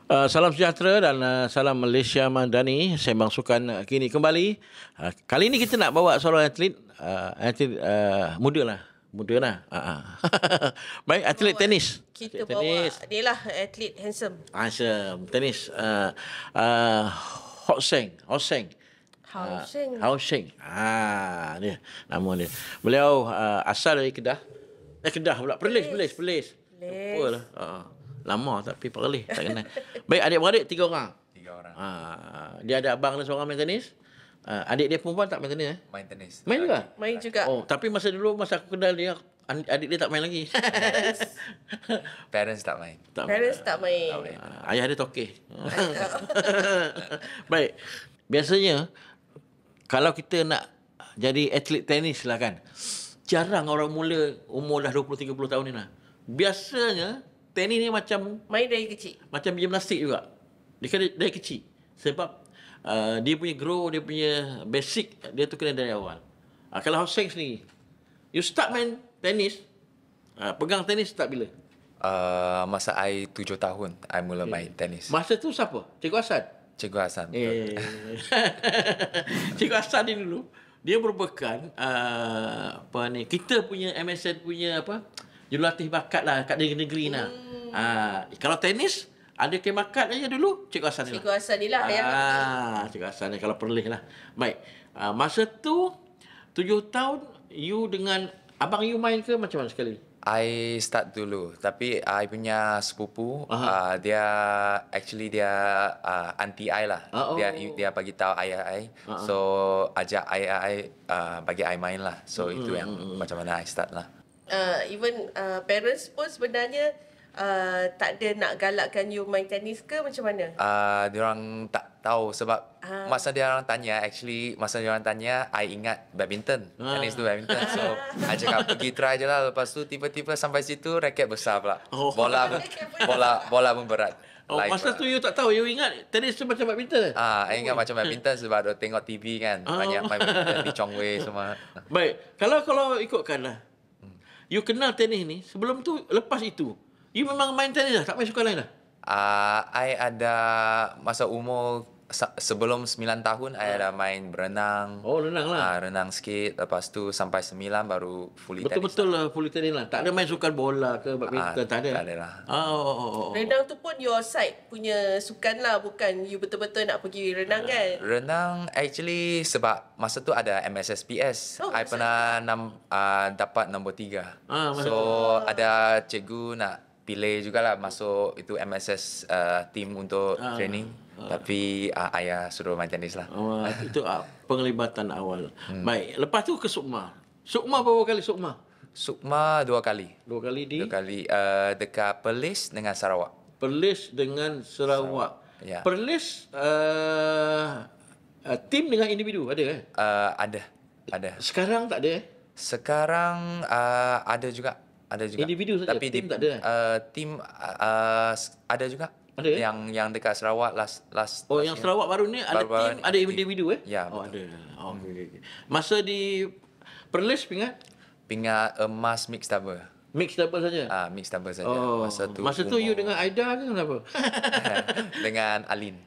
Salam sejahtera dan salam Malaysia Madani. Sembang Sukan kini kembali. Kali ini kita nak bawa seorang atlet muda lah. Muda lah. Baik, atlet tenis. Kita Atlet bawa tenis. dia lah atlet handsome. Tenis. Hoseng. Hao Sheng. Dia nama dia. Beliau asal dari Kedah. Kedah pula. Perlis. Apa lah. Lama tapi Perlis tak kenal. Baik, adik-beradik 3 orang. 3 orang. Dia ada abang dia seorang main tenis. Adik dia perempuan tak main tenis Main tenis. Main juga? Main juga. Oh, tapi masa aku kenal dia, adik dia tak main lagi. Parents tak main. Parents tak main. Ayah dia tokeh. Baik. Biasanya kalau kita nak jadi atlet tenis lah kan, jarang orang mula umur dah 20-30 tahun ni lah. Biasanya tenis ni macam Main dari kecil. gimnastik juga. Dia kena dari kecil. Sebab dia punya grow, dia punya basic, dia tu kena dari awal. Kalau Hoseng sendiri, you start main tenis, pegang tenis start bila? Masa I 7 tahun, I mula main tenis. Masa tu siapa? Cikgu Hasan? Cikgu Hasan. Betul. Cikgu Hasan ni dulu, dia merupakan kita punya MSN punya jurulatih bakat lah kat negeri lah. Kalau tenis ada bakat aja dulu Cikgu Hasan ni. Cikgu Hasan ni lah yang Cikgu Hasan ni kalau Perlis lah. Baik. Masa tu 7 tahun you dengan abang you main ke macam mana sekali? I start dulu, tapi I punya sepupu dia anti I lah. Dia bagi tahu ayah I. So ajak ayah I bagi I main lah. So itu yang macam mana I start lah. even parents pun sebenarnya tak ada nak galakkan you main tenis ke macam mana? Diorang tak tahu sebab masa diorang tanya, I ingat badminton. Tenis tu badminton. So, I cakap pergi try je lah. Lepas tu tiba-tiba sampai situ raket besar pula. Bola pun berat. Masa tu you tak tahu, you ingat tenis tu macam badminton? I ingat macam badminton sebab ada tengok TV kan. Banyak main badminton di Chong Wei semua. Baik, kalau ikutkan lah. You kenal tenis ni, sebelum tu, lepas itu, you memang main tenis lah, tak main sukan lain lah? I ada masa umur sebelum 9 tahun, I ada main berenang. Oh, renang lah. Renang sikit. Lepas tu sampai 9 baru fully tenis. Betul-betul lah, fully tenis lah. Tak ada main sukan bola ke, badminton, tak ada? Tak ada lah. Renang tu pun your side punya sukan lah, bukan you betul-betul nak pergi renang kan? Renang actually sebab masa tu ada MSSPS. I pernah dapat nombor 3. So ada cikgu nak pilih jugalah masuk itu MSS team untuk training. Tapi ayah suruh main tenis lah. Itu penglibatan awal. Baik, lepas tu ke Sukma. Sukma berapa kali Sukma? Sukma 2 kali. 2 kali di? 2 kali dekat Perlis dengan Sarawak. Perlis dengan Sarawak. Ya. Perlis tim dengan individu ada Ada. Sekarang tak ada Sekarang ada juga. Individu saja. Tapi tim tak ada. Tim ada juga. Ada yang dekat Sarawak last yang Sarawak baru ni ada tim, ada individu Ya, ada. Okay. Masa di Perlis pingat emas mixed double. mix double saja. Mixed double saja. Masa tu you dengan Aida ke kenapa? Dengan Alin.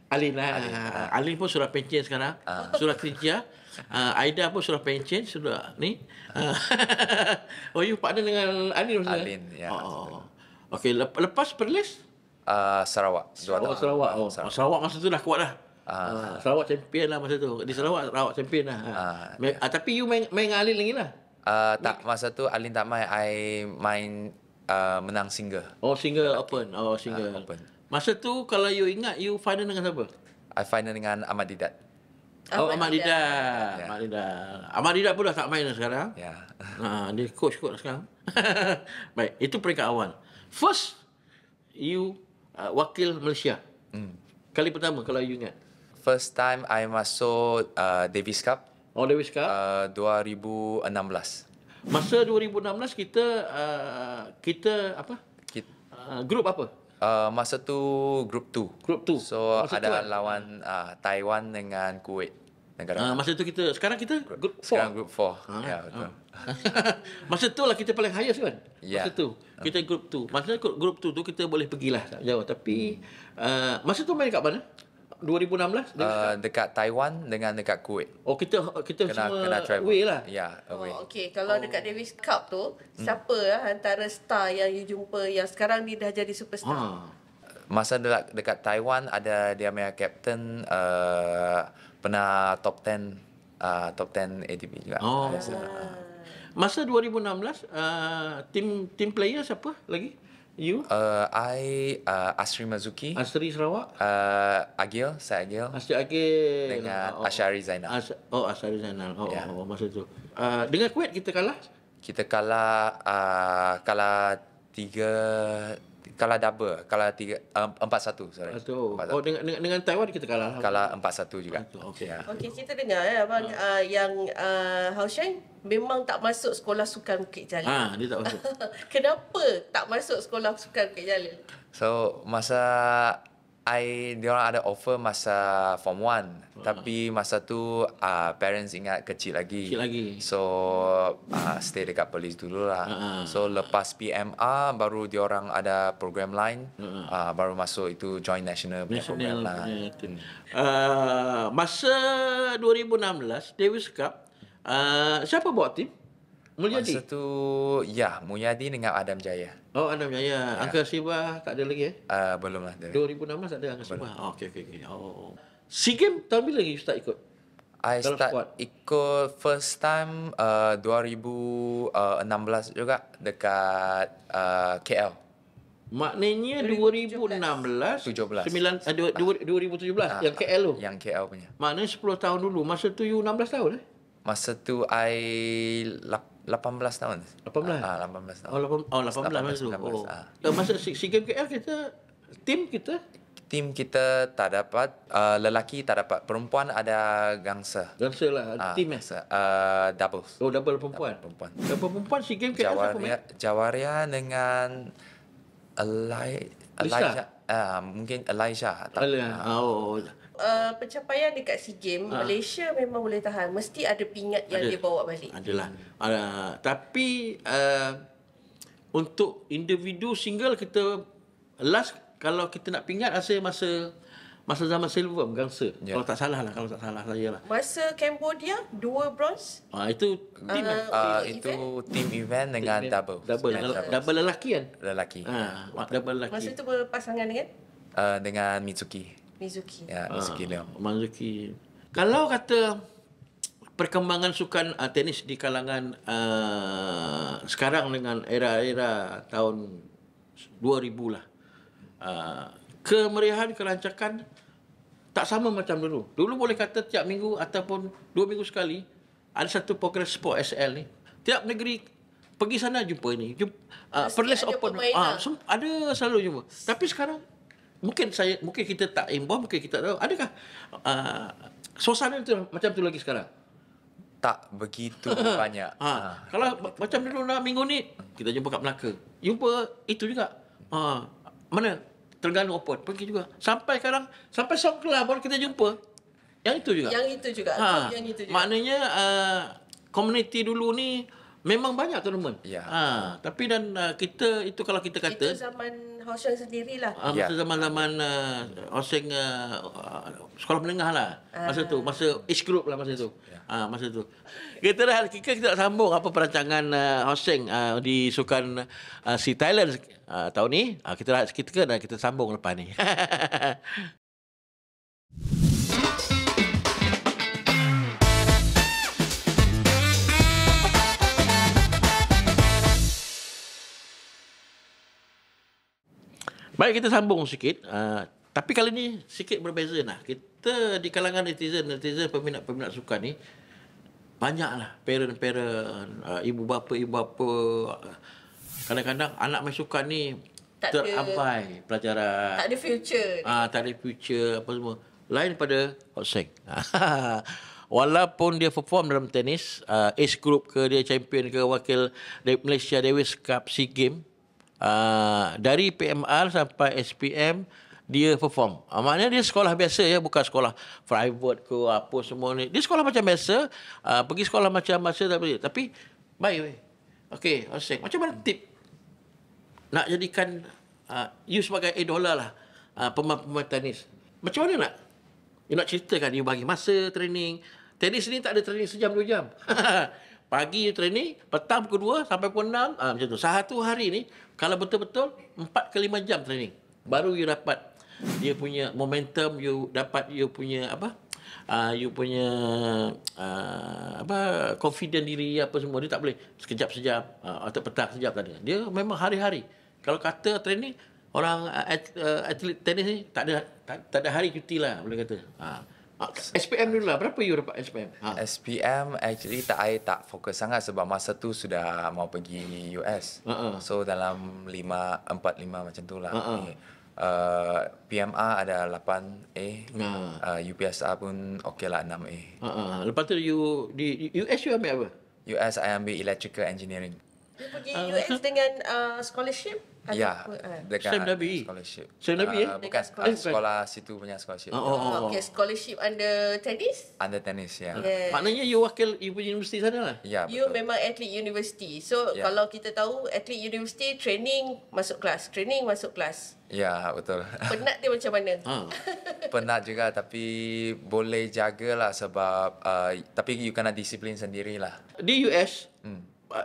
Alin pun sudah pencen sekarang. Sudah kerja. Aida pun sudah pencen, sudah ni. You partner dengan Alin maksudnya? Alin, ya. Okey, lepas Perlis Sarawak. Sarawak. Sarawak masa tu dah kuat dah. Sarawak champion lah masa tu. Di Sarawak champion lah. Tapi you main dengan Alin lagi lah. Tak, masa tu Alin tak main. I main menang single. Single open. Single open. Masa tu kalau you ingat, you final dengan siapa? I final dengan Ahmad Didat. Ahmad Didat. Ahmad Didat pun dah tak main dah sekarang. Ya. Dia coach kot sekarang. Baik, itu peringkat awal. First, you wakil Malaysia. Kali pertama kalau you ingat. First time I masuk Davis Cup. Davis Cup. 2016. Masa 2016 kita apa? Grup apa? Masa tu Group 2. Group 2. So masa ada lawan Taiwan dengan Kuwait. negara. Masa tu sekarang kita group 4. Sekarang group 4. Ya, betul. Masa tu lah kita paling highest kan? Ya. Masa tu. Kita group 2. Masa group 2 tu kita boleh pergilah tak jauh. Tapi masa tu main kat mana? 2016? Dekat Taiwan dengan dekat Kuwait. Oh, kita semua travel. away lah. Ya, away. Okey, kalau dekat Davis Cup tu, siapa lah antara star yang you jumpa yang sekarang dia dah jadi superstar? Masa dekat Taiwan ada dia punya captain pernah top 10 ATP juga. Oh. Masa 2016 team player siapa lagi? You? Asri Mazuki. Asri Sarawak? Agil, saya Agil. Asri Agil. Dengan Asyari Zainal. Asyari Zainal. Ya. Masa tu. Dengan Kuwait kita kalah? Kita kalah double, 4-1, sorry. 4-1. Dengan Taiwan kita kalah. Kalah 4-1 juga. Okey. Ya. Okey, kita dengar abang yang Hao Sheng memang tak masuk sekolah sukan Bukit Jalil. Dia tak masuk. Kenapa tak masuk sekolah sukan Bukit Jalil? So, masa diorang ada offer masa form 1. Tapi masa tu parents ingat kecil lagi. So, stay dekat polis dulu lah. So, lepas PMR baru diorang ada program lain. Baru masuk itu join national program lah. Masa 2016 Davis Cup, siapa bawa tim? Mulyadi? Masa tu, Mulyadi dengan Adam Jaya. Oh, Adam Jaya. Angka Sibah tak ada lagi Belum lah. 2016 ada Angka Sibah. Okey. Oh. SEA Games tahun bila you start ikut? I Dalam start squad? ikut first time 2016 juga dekat KL. Maknanya 2016 17. 2017 yang KL tu. Yang KL punya. Maknanya 10 tahun dulu. Masa tu you 16 tahun Masa tu I 18 tahun. 18? 18 tahun. 18 masa tu. 19, Masa SEA Games KL tim kita tak dapat, lelaki tak dapat. Perempuan ada gangsa. Gangsa lah, tim Doubles. Oh, double perempuan. Double perempuan SEA Games KL siapa main? Jawaria dengan Elijah. Mungkin Elijah. Pencapaian dekat SEA Games, Malaysia memang boleh tahan. Mesti ada pingat yang dia bawa balik. Adalah. Tapi untuk individu single kita last kalau kita nak pingat rasa masa zaman silver gangsa. Kalau tak salah saya lah. Masa Cambodia 2 bronze. Itu team itu team event dengan double. Double lelaki kan? Lelaki. Double lelaki. Masa tu berpasangan dengan dengan Mizuki. Ya, Mizuki Leong. Mizuki. Kalau kata perkembangan sukan tenis di kalangan sekarang dengan era-era tahun 2000 lah. Kemeriahan, kelancaran tak sama macam dulu. Dulu boleh kata tiap minggu ataupun 2 minggu sekali ada satu program sport SL ni. Tiap negeri pergi sana jumpa ini. Perlis Open. Ada selalu jumpa. Tapi sekarang mungkin kita tak involve, mungkin kita tahu. Adakah suasana itu macam tu lagi sekarang? Tak begitu banyak. Kalau macam dulu minggu ni kita jumpa kat Melaka. Jumpa itu juga. Mana? Terengganu Open pergi juga. Sampai Songkla baru kita jumpa. Yang itu juga. Maknanya komuniti dulu ni memang banyak tournament. Tapi kita itu kalau kita kata itu zaman Hao Sheng sendirilah. masa zaman Hao Sheng sekolah menengah lah. Masa tu, masa age group lah masa tu. Masa tu. Kita nak sambung apa perancangan Hao Sheng di sukan SEA Thailand tahun ni. Kita sambung lepas ni. Baik, kita sambung sikit. Tapi kali ni sikit berbeza lah. Kita di kalangan netizen peminat sukan ni banyaklah parent ibu bapa kadang-kadang anak main sukan ni terabai pelajaran. Tak ada future. Tak ada future apa semua. Lain pada Hao Sheng. Walaupun dia perform dalam tenis, age group ke, dia champion ke, wakil Malaysia Davis Cup SEA Games, dari PMR sampai SPM dia perform. Maknanya dia sekolah biasa ya, bukan sekolah private ke apa semua ni. Dia sekolah macam biasa, pergi sekolah macam biasa tapi baik weh. Okey, Osek, macam mana tip nak jadikan you sebagai idola lah pemain tenis? Macam mana nak ceritakan you bagi masa training. Tenis ni tak ada training sejam 2 jam. Pagi you training, petang pukul 2 sampai pukul 6, macam tu. Satu hari ni, kalau betul-betul 4 ke 5 jam training. Baru you dapat dia punya momentum, you dapat you punya you punya confident diri apa semua. Dia tak boleh sekejap sejam atau petang sekejap tadi. Dia memang hari-hari. Kalau kata training, orang atlet tenis ni tak ada hari cuti lah boleh kata. SPM dulu lah. Berapa you dapat SPM? SPM actually I tak fokus sangat sebab masa tu sudah mau pergi US. So dalam 4-5 macam tu lah. PMR ada 8A. UPSR pun okey lah 6A. Lepas tu you di US you ambil apa? US I ambil Electrical Engineering. You pergi US dengan scholarship? Ya, dekat Sam Nabi. scholarship. Sam Nabi Bukan sekolah situ punya scholarship. Okay, scholarship under tennis? Under tennis, ya. Yeah. Maknanya you wakil you punya universiti sana lah. Ya, You betul. memang atlet university. So, kalau kita tahu atlet university, training masuk kelas. Training masuk kelas. Ya, betul. Penat dia macam mana? Penat juga tapi boleh jagalah sebab tapi you kena disiplin sendirilah. Di US,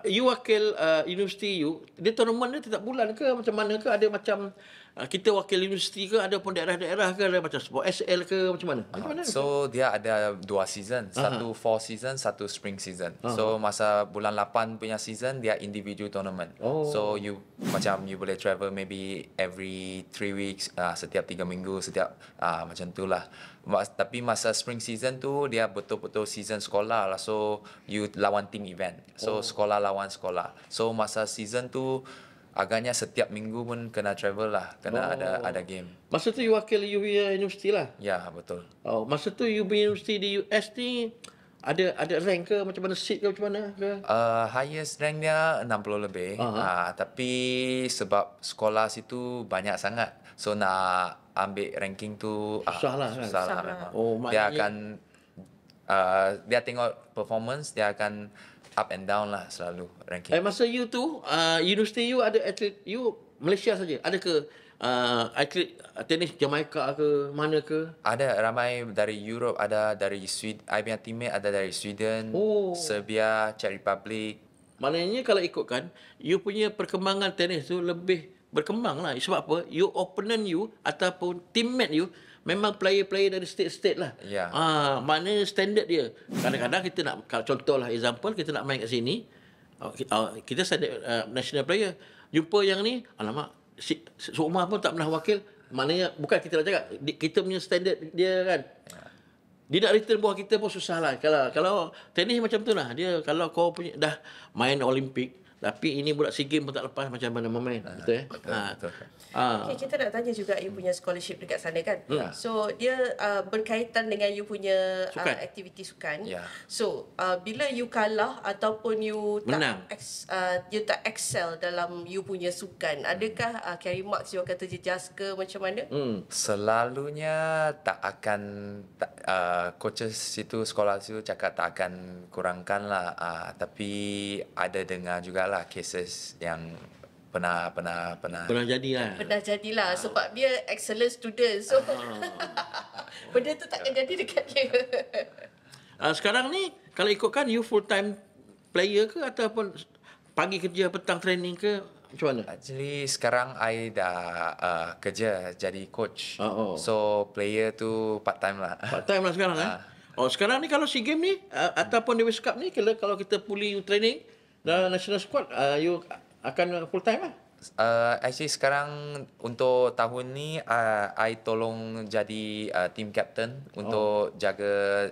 you wakil universiti you, dia tournament dia tiap bulan ke macam mana ke? Ada macam kita wakil universiti ke, ada pun daerah-daerah ke, ada macam sport SL ke, macam mana? Macam mana? So dia ada 2 season, satu fall season, satu spring season. So masa bulan 8 punya season dia individual tournament. So you boleh travel maybe every 3 weeks, setiap 3 minggu, setiap macam tu lah. Tapi masa spring season tu dia betul-betul season sekolah lah. So you lawan team event. So sekolah lawan sekolah. So masa season tu agaknya setiap minggu pun kena travel lah, kena ada game. Masa tu you wakil you punya universiti lah? Ya, betul. Masa tu you punya universiti di US ni ada rank ke, macam mana seat ke, macam mana ke? Highest rank dia 60 lebih. Tapi sebab sekolah situ banyak sangat. So nak ambil ranking tu Susah lah kan? Susah lah memang. maknanya Dia akan dia tengok performance, dia akan up and down lah selalu ranking. masa you tu universiti you ada atlet you Malaysia saja, ada ke atlet tenis Jamaica ke, mana ke? Ada ramai dari Europe, ada dari Sweden. I punya teammate ada dari Sweden, Serbia, Czech Republic. Maknanya kalau ikutkan, you punya perkembangan tenis tu lebih berkembang lah. Sebab apa? You opponent you ataupun teammate you memang player-player dari state-state lah. Ya. Maknanya standard dia. Kadang-kadang kita nak, kalau contohlah example, kita nak main kat sini, kita standard national player. Jumpa yang ni, alamak, seumur pun tak pernah wakil. Maknanya, bukan kita nak cakap, kita punya standard dia kan. Dia nak return bawah kita pun susah lah. Kalau tenis macam tu lah. Dia kalau kau punya dah main Olimpik, tapi ini budak SEA Games pun tak lepas macam mana memain. Betul Betul. Okay, kita nak tanya juga you punya scholarship dekat sana kan. So dia berkaitan dengan you punya aktiviti sukan. So bila you kalah ataupun you menang, you tak excel dalam you punya sukan, adakah carry marks you kata jejas ke macam mana? Selalunya tak akan coaches situ, sekolah situ cakap tak akan kurangkan lah. Tapi ada dengar jugalah cases yang pernah jadilah. Pernah jadilah sebab dia excellent student. So benda tu takkan jadi dekat dia. Sekarang ni kalau ikutkan you full time player ke ataupun pagi kerja petang training ke, macam mana? Actually sekarang I dah kerja jadi coach. So player tu part time lah. Part time lah sekarang sekarang ni kalau SEA Games ni ataupun Davis Cup ni, kalau kita pulih training dalam national squad, you akan full time lah? Actually sekarang untuk tahun ni I tolong jadi team captain untuk jaga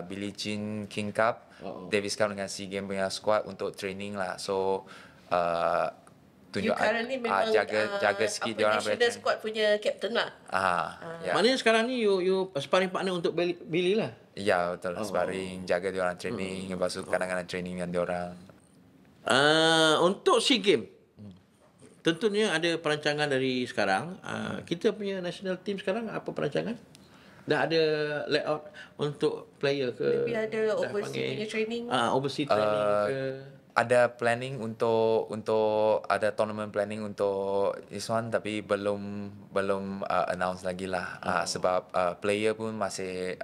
Billie Jean King Cup, Davis Cup dengan SEA Games punya squad untuk training lah. So tunjuk jaga sikit dia orang national squad punya captain lah. Maknanya sekarang ni you sparring partner untuk Billie lah? Ya, betul. Sparring, jaga dia orang training, lepas tu kadang-kadang training dengan dia orang. Untuk SEA Games, tentunya ada perancangan dari sekarang. Kita punya national team sekarang apa perancangan? Dah ada layout untuk player ke? Maybe ada overseas punya training. Overseas training ke? Ada planning untuk ada tournament planning untuk this one, tapi belum announce lagi lah. Sebab player pun masih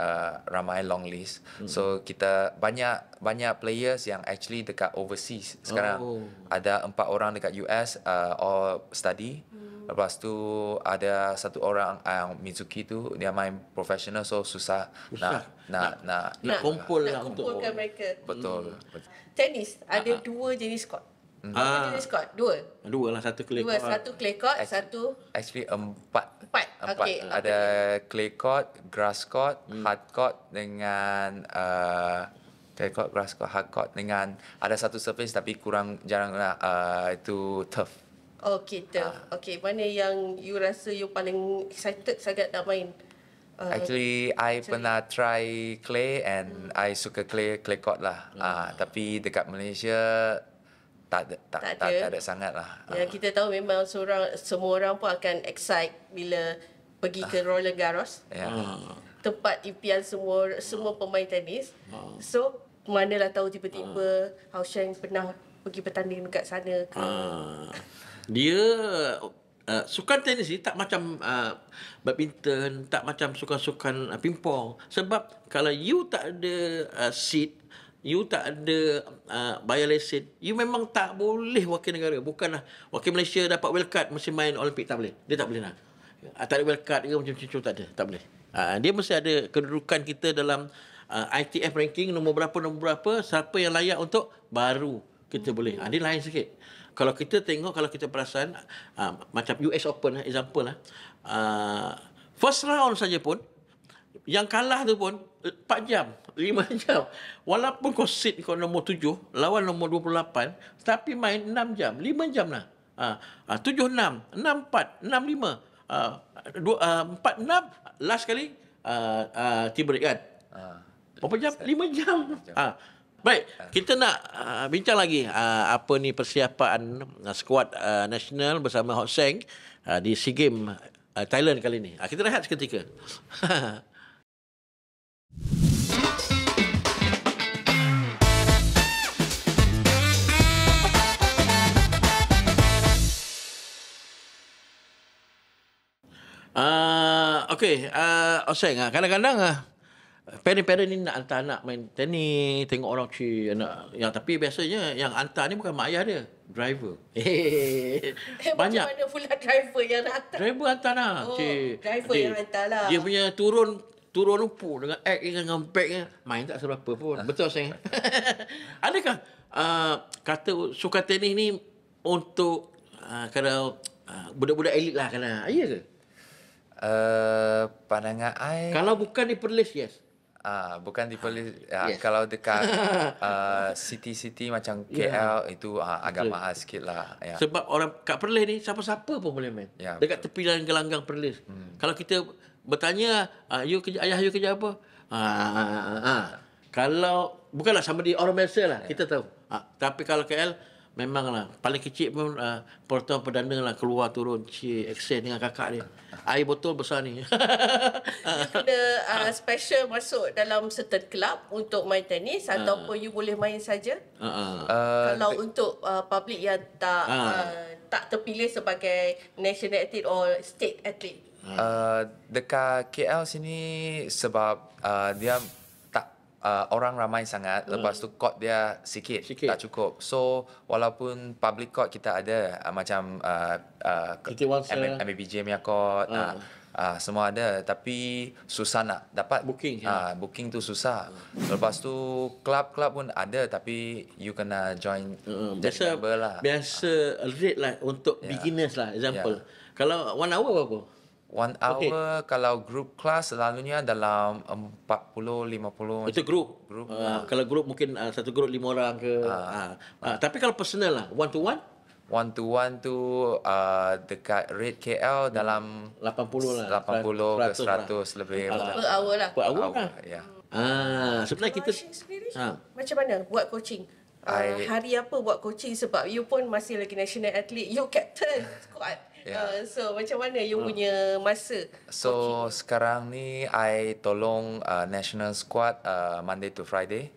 ramai long list. So kita banyak players yang actually dekat overseas sekarang. Ada 4 orang dekat US all study. Lepas tu ada 1 orang yang Mizuki tu dia main professional, so susah nak kumpul lah untuk kumpulkan mereka. Betul. Tenis ada 2 jenis court. Berapa jenis court? 2. 2 lah, 1 clay court. 1 clay court, 1 actually 4. 4. Okey. Ada clay court, grass court, hard court dengan clay court, grass court, hard court dengan ada 1 surface tapi jarang itu turf. Okey, turf. Okey, mana yang you rasa you paling excited sangat nak main? Actually, I pernah try clay and I suka clay court lah. Tapi dekat Malaysia tak ada sangat lah. Ya, kita tahu memang semua orang pun akan excite bila pergi ke Roland Garros. Tempat impian semua pemain tenis. So, manalah tahu tiba-tiba Hao Sheng pernah pergi bertanding dekat sana ke? Dia sukan tenis ni tak macam badminton, tak macam sukan-sukan pingpong. Sebab kalau you tak ada seat, you tak ada bayar lesen, you memang tak boleh wakil negara. Bukanlah wakil Malaysia dapat wildcard mesti main Olimpik, tak boleh. Dia tak boleh nak. Tak ada wildcard ke macam-macam, tak ada. Tak boleh. Dia mesti ada kedudukan kita dalam ITF ranking nombor berapa, siapa yang layak untuk baru kita boleh. Dia lain sikit. Kalau kita tengok, kalau kita perasan macam US Open example lah, first round saja pun yang kalah tu pun 4 jam, 5 jam. Walaupun kau seed kau nombor 7 lawan nombor 28, tapi main 6 jam, 5 jam lah. 7-6, 6-4, 6-5, 4-6, last kali tea break kan. Berapa jam? 5 jam. Baik, kita nak bincang lagi apa ni persiapan skuad nasional bersama Hao Sheng di SEA Games Thailand kali ni. Kita rehat seketika. Okey, Hao Sheng, kadang-kadang parent-parent ni nak hantar anak main tenis, tengok orang anak yang, tapi biasanya yang hantar ni bukan mak ayah dia, driver. Banyak. Macam mana pula driver yang nak hantar? Driver hantar lah. Driver yang hantar lah. Dia punya turun lumpur dengan act dengan bag main tak seberapa pun. Betul saya. Adakah kata sukan tenis ni untuk kalau budak-budak elit lah kena? Ya ke? Pandangan I, kalau bukan di Perlis, yes. Bukan di Perlis. Yes. Kalau dekat city-city macam KL, itu agak mahal sikit lah. Ya. Sebab orang kat Perlis ni siapa-siapa pun boleh main. Ya, dekat tepi jalan gelanggang Perlis. Kalau kita bertanya, ayah you kerja apa? Kalau bukanlah sama di orang biasa lah, kita tahu. Tapi kalau KL memanglah paling kecil pun pertuan perdana lah keluar turun accent dengan kakak dia. Air botol besar ni. You kena special masuk dalam certain club untuk main tenis ataupun you boleh main saja. Kalau untuk public yang tak terpilih sebagai national athlete or state athlete. Dekat KL sini sebab dia orang ramai sangat, lepas tu court dia sikit, tak cukup. So walaupun public court kita ada macam MBBJ punya court, semua ada, tapi susah nak dapat booking. Booking tu susah. Lepas tu club pun ada, tapi you kena join biasa member lah. Biasa rate lah untuk beginners lah, example. Kalau 1 hour berapa? 1 hour kalau group class selalunya dalam 40-50. Itu group. Kalau group mungkin satu group 5 orang ke. Tapi kalau personal lah, one to one? One to one tu dekat rate KL dalam 80 lah. 80 ke 100 lebih. Per hour lah. Per hour lah. Ya. Sebenarnya kita sendiri macam mana buat coaching? hari apa buat coaching sebab you pun masih lagi national athlete, you captain squad. So macam mana you punya masa? So sekarang ni I tolong national squad Monday to Friday.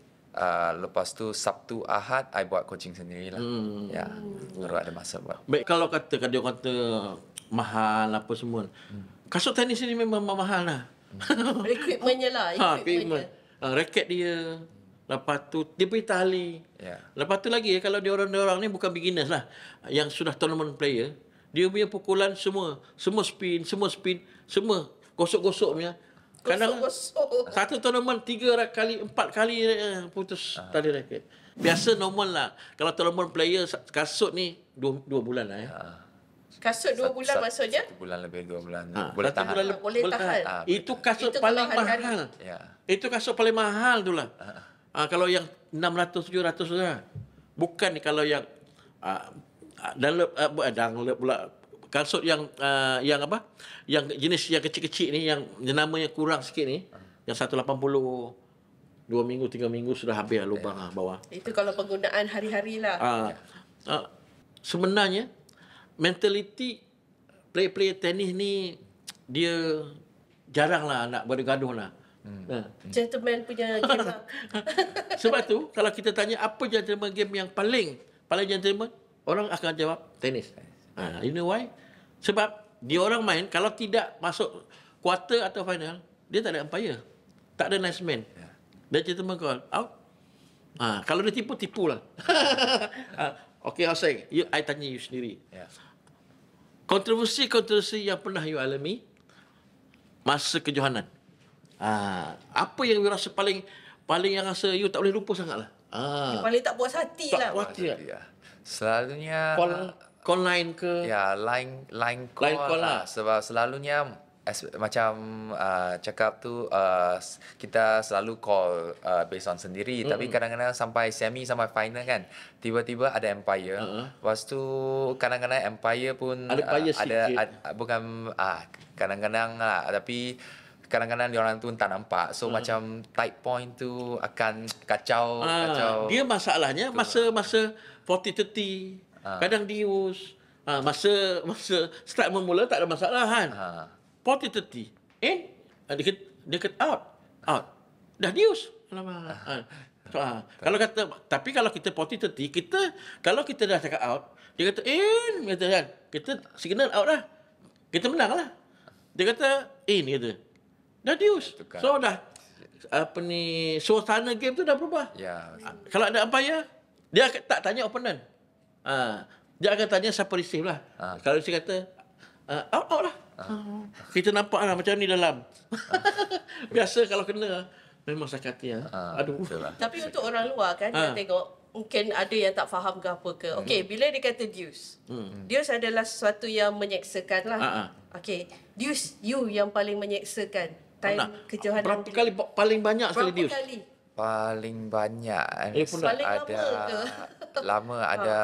Lepas tu Sabtu Ahad I buat coaching sendiri lah. Ya, baru ada masa buat. Baik, kalau katakan dia kata mahal apa semua. Kasut tenis ni memang mahal lah. Equipmentnya lah. Equipment. Raket dia. Lepas tu dia beri tali. Lepas tu lagi kalau dia orang ni bukan beginners lah. Yang sudah tournament player. Dia punya pukulan semua spin, semua gosok-gosok punya. Kadang satu tournament 3 kali, 4 kali putus tali raket. Biasa normal lah. Kalau tournament player kasut ni 2 bulan lah Kasut 2 bulan maksudnya? 1 bulan lebih 2 bulan. Boleh tahan. Boleh tahan. Itu kasut paling mahal. Itu kasut paling mahal tu lah. Kalau yang 600-700 tu lah. Bukan kalau yang Dunlop pula kasut yang apa? Yang jenis yang kecil-kecil ni yang namanya kurang sikit ni, yang 180 2 minggu 3 minggu sudah habis lubang bawah. Itu kalau penggunaan hari-hari lah. Sebenarnya mentaliti player tenis ni dia jaranglah nak bergaduh lah. Gentleman punya game lah. Sebab tu kalau kita tanya apa gentleman game yang paling gentleman, orang akan jawab tenis. You know why? Sebab dia orang main kalau tidak masuk quarter atau final, dia tak ada umpire. Tak ada nice man. Dia gentleman call out. Kalau dia tipu-tipulah. Okay, I'll say. I tanya you sendiri. Kontroversi yang pernah you alami masa kejohanan. Apa yang you rasa paling yang rasa you tak boleh lupa sangatlah? Paling tak puas hati lah. Tak puas hati lah. Selalunya call line ke? Ya, line call lah. Sebab selalunya macam cakap tu kita selalu call based on sendiri. Tapi kadang-kadang sampai semi sampai final kan, tiba-tiba ada umpire. Lepas tu kadang-kadang umpire pun ada bukan kadang-kadang lah, tapi kadang-kadang dia orang tu tak nampak. So macam tight point tu akan kacau. Dia masalahnya masa 40-30 kadang dius. Masa start memula tak ada masalah kan. 40-30 dia kata out dah dius. Alamak. Kalau kata, tapi kalau kita 40-30 kalau kita dah cakap out, dia kata kata kan, kita signal out dah, kita menang lah. Dia kata kata dah dius. So dah suasana game tu dah berubah. Kalau ada umpire, dia tak tanya opponent. Dia akan tanya siapa receive lah. Kalau dia kata out lah. Kita nampak lah macam ni dalam. Biasa kalau kena memang sakit hati. Aduh. Tapi untuk orang luar kan, dia tengok mungkin ada yang tak faham ke apa ke. Okey, bila dia kata deuce. Deuce adalah sesuatu yang menyeksakan lah. Okey, deuce you yang paling menyeksakan. Time kejohanan. Berapa kali paling banyak sekali deuce? Berapa kali? Paling banyak paling ada lama ada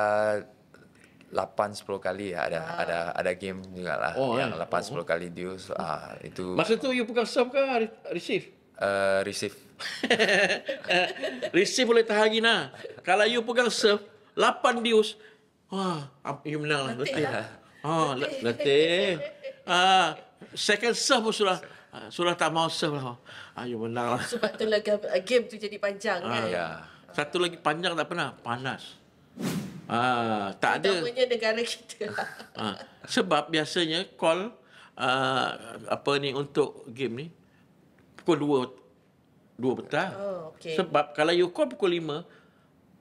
8-10 kali ada game jugalah yang 8-10 kali deuce. Itu masa tu you pegang serve ke receive? Receive. Receive boleh tahan lagi nah. Kalau you pegang serve 8 deuce, you menang lah. Letih. Second serve pun sudah tak mau serve lah. You menang lah. Sebab tu lah game tu jadi panjang kan. Satu lagi panjang tak pernah, panas. Tak ada. Utamanya negara kita. Sebab biasanya call untuk game ni pukul 2 petang. Okay. Sebab kalau you call pukul 5,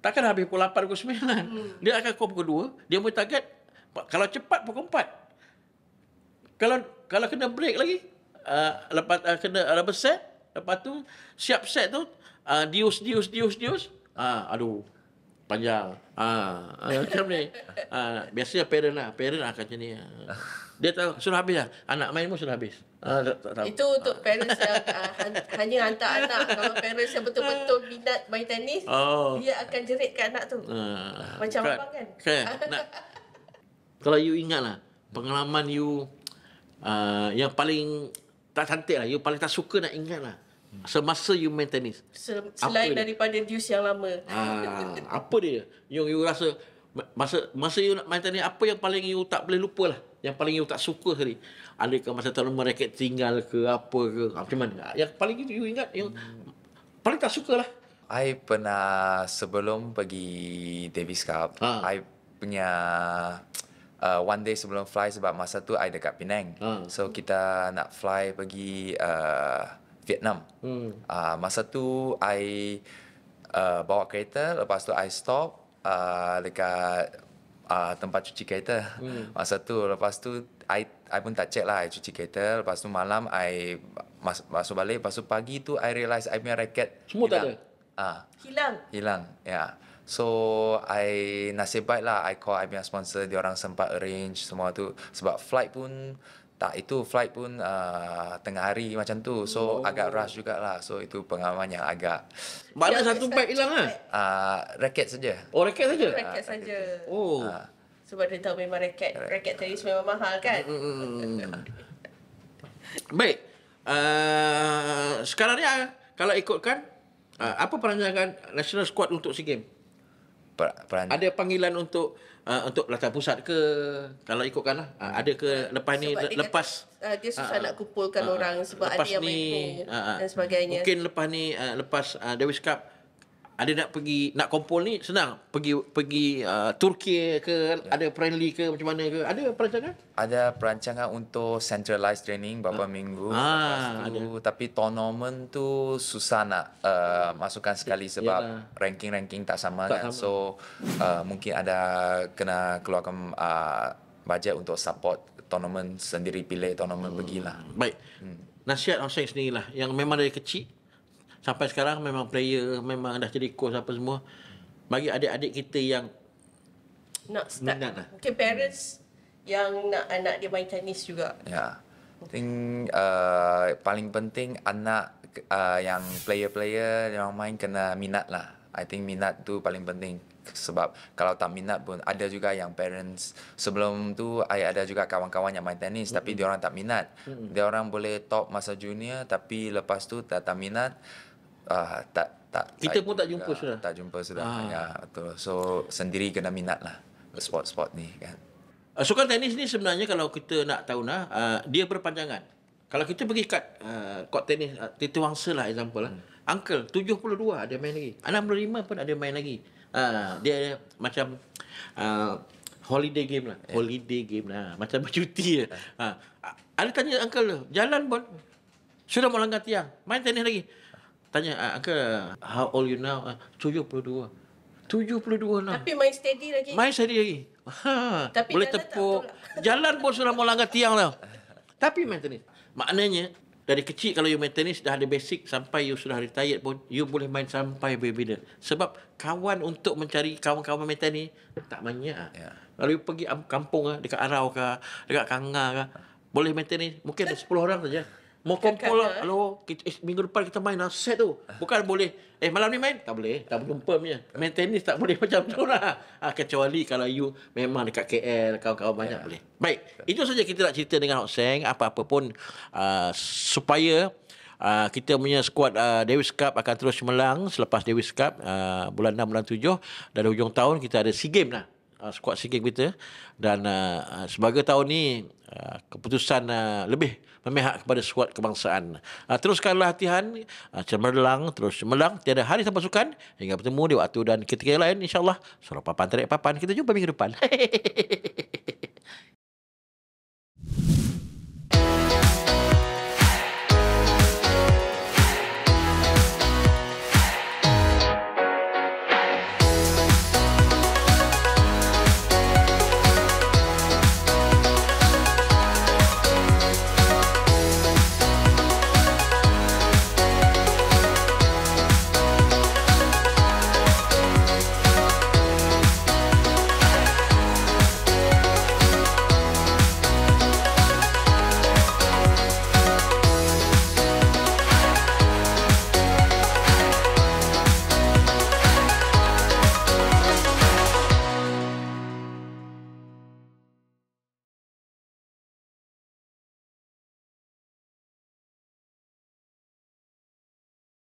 takkan habis pukul 8, pukul 9. Dia akan call pukul 2, dia boleh target kalau cepat pukul 4. Kalau kena break lagi, lepas kena double set, lepas tu siap set tu dius. Aduh. Panjang. Macam ni. Biasanya parent akan macam ni. Dia tahu sudah habis dah. Anak main pun sudah habis. Itu untuk parents yang hanya hantar anak. Kalau parents yang betul-betul minat main tenis, dia akan jerit ke anak tu. Macam abang kan? Kalau you ingat lah, pengalaman you yang paling tak cantik lah, you paling tak suka nak ingat lah. semasa you main tenis? Selain Apa dia? daripada Deuce yang lama. Apa dia? Yang you rasa masa you nak main tenis, apa yang paling you tak boleh lupa lah? Yang paling you tak suka sekali? Adakah masa tournament raket tinggal ke apa ke? Macam mana? Yang paling you ingat yang paling tak suka lah. I pernah sebelum pergi Davis Cup, I punya one day sebelum fly sebab masa tu I dekat Penang. So kita nak fly pergi Vietnam. Masa tu I bawa kereta, lepas tu I stop dekat tempat cuci kereta. Masa tu lepas tu I pun tak check lah, I cuci kereta. Lepas tu malam I masuk balik. Lepas tu pagi tu I realise I punya raket Semua tak hilang. Hilang. Ya. So I nasib baik lah, I call I punya sponsor, dia orang sempat arrange semua tu sebab flight pun tengah hari macam tu. So agak rush jugalah. So itu pengalaman yang agak Mana satu bag hilang lah? raket saja. Oh, raket saja? Raket saja. Oh. Sebab dia tahu memang raket tenis memang mahal kan. Baik. Sekarang ni kalau ikutkan apa perancangan national squad untuk SEA Games? Ada panggilan untuk latihan pusat ke? Kalau ikutkan lah. Ada ke lepas ni, Sebab dia susah nak kumpulkan orang sebab ada yang main dan sebagainya. Mungkin lepas ni, lepas Davis Cup, ada nak kumpul ni senang. Pergi Turki ke, ada friendly ke, macam mana ke? Ada perancangan? Ada perancangan untuk centralized training beberapa minggu. Lepas tu, tapi tournament tu susah nak masukkan sekali sebab ranking-ranking tak sama kan. So mungkin ada kena keluarkan bajet untuk support tournament sendiri, pilih tournament pergilah. Baik. Nasihat Hossein sendirilah yang memang dari kecil sampai sekarang memang player, memang dah jadi coach apa semua. Bagi adik-adik kita yang nak start, minat lah. mungkin parents yang nak anak dia main tenis juga. Ya. I think paling penting anak yang player-player yang main kena minat lah. I think minat tu paling penting. Sebab kalau tak minat pun ada juga yang parents sebelum tu ada juga kawan-kawan yang main tenis tapi dia orang tak minat. Dia orang boleh top masa junior tapi lepas tu tak minat. Kita pun tak jumpa sudah. Tak jumpa sudah. Ya, betul. So sendiri kena minat lah sport-sport ni kan. Sukan tenis ni sebenarnya kalau kita nak tahu dia berpanjangan. Kalau kita pergi kat court tenis Titi Wangsa lah example lah. Uncle 72 ada main lagi. 65 pun ada main lagi. Dia macam holiday game lah. Holiday game lah. Macam bercuti lah. Ada tanya uncle, jalan pun sudah mau langgar tiang. Main tenis lagi. Tanya, uncle, how old you now? 72. 72 lah. Tapi main steady lagi. Main steady lagi. Tapi boleh jalan tepuk. Jalan pun sudah mau langgar tiang lah. Tapi main tenis. Maknanya, dari kecil kalau you main tenis dah ada basic sampai you sudah retired pun you boleh main sampai bila-bila. Sebab kawan untuk mencari kawan-kawan main tenis tak banyak. Kalau you pergi kampung dekat Arau ke, dekat Kanga ke, boleh main tenis mungkin ada 10 orang saja. Mau kumpul lah, minggu depan kita main set tu. Bukan boleh, malam ni main? Tak boleh, tak berjumpa punya. Main tenis tak boleh macam tu lah. Kecuali kalau you memang dekat KL, kawan-kawan banyak boleh. Baik, itu saja kita nak cerita dengan Hossein. Apa-apa pun supaya kita punya skuad Davis Cup akan terus cemerlang selepas Davis Cup bulan 6, bulan 7 dan hujung tahun kita ada SEA Games lah. Skuad SEA Games kita dan sebagai tahun ni keputusan lebih memihak kepada skuad kebangsaan. Teruskanlah latihan cemerlang, terus cemerlang, tiada hari tanpa sukan hingga bertemu di waktu dan ketika yang lain, insyaAllah. Surah Papan Tarik Papan, kita jumpa minggu depan.